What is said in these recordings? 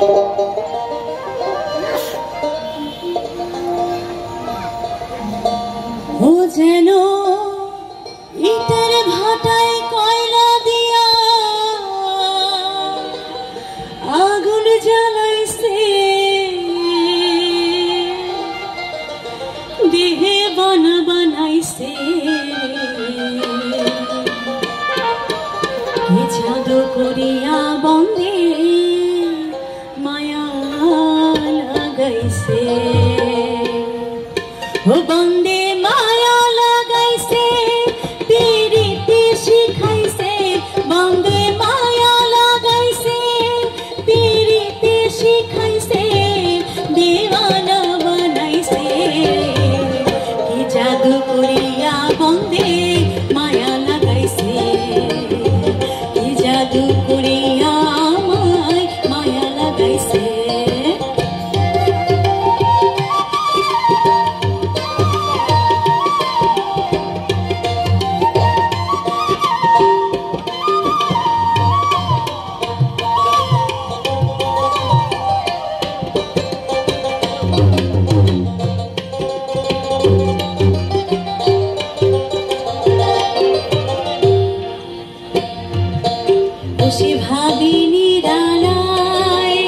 ও যেন ইটের ভাটায় কয়লা দিয়া আগুন জ্বালাইছে, দেহে বানা বানাইছে, জাদু করিয়া বন্দে মায়া লাগাইছে, ও বন্দে মায়া লাগাইছে, পিরিতি শিখাইছে, বন্দে মায়া লাগাইছে, পিরিতি শিখাইছে, দেওয়ানা বানাইছে, কি জাদু করিয়া বন্দে মায়া লাগাইছে, কি জাদু করিয়া আমায় মায়া লাগাইছে। বসে ভাবি নিরালায়,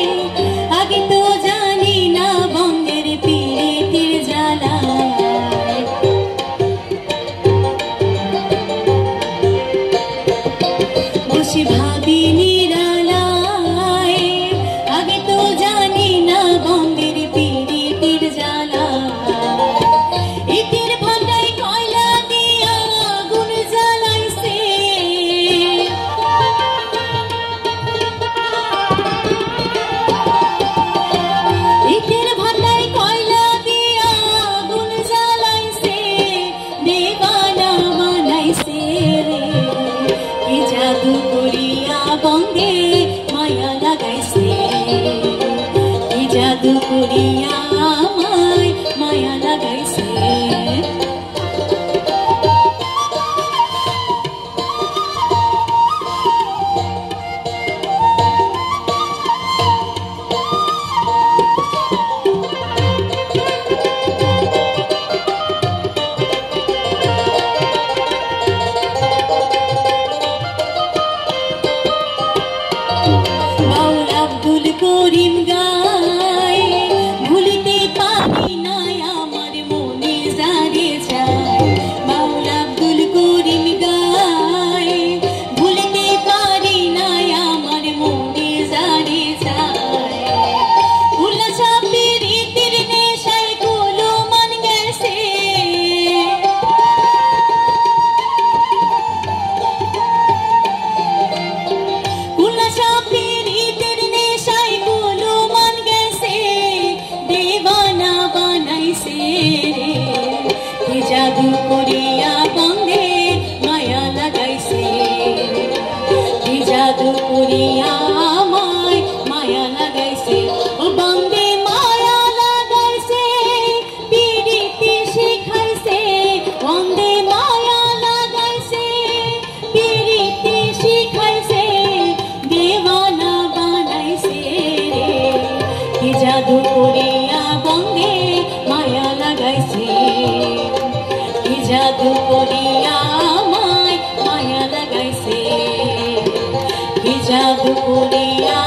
আগে তো জানি না বঙ্গের পীড়িতের জ্বালায়, বসে ভাবি নিরালায়, আগে তো জানি না বঙ্গের পীড়িতের জ্বালায়, ইটের ভাটায় কয়লা দিয়া আগুন জ্বালাইছে, ইটের ভাটায় কয়লা দিয়া আগুন জ্বালাইছে, দেওয়ানা বানাইছে রে, কি জাদু করিয়া বন্দে মায়া লাগাইছে, কি জাদু করিয়া আমায় মায়া লাগাইছে। বাউল আব্দুল করিম গায়, ভুলিতে পারি না আমার মনে যারে যায়, বাউল আব্দুল করিম গায়, ভুলিতে পারি না আমার মনে যারে যায়, উল্লাস পীড়িতের নেশায় গুলো মান গেছে, উল্লাস পীড়িতের নেশায় গুলো মান গেছে, দেওয়ানা বানাইছে রে, কি জাদু করিয়া বন্দে মায়া লাগাইছে, কি জাদু করিয়া আমায় মায়া লাগাইছে, ও বন্দে মায়া লাগাইছে, পিরিতি শিখাইছে, বন্দে মায়া লাগাইছে, পিরিতি শিখাইছে, দেওয়ানা বানাইছে রে, কি জাদু করিয়া বন্দে মায়া লাগাইছে, কি জাদু করিয়া আমায় মায়া লাগাইছে, কি জাদু করিয়া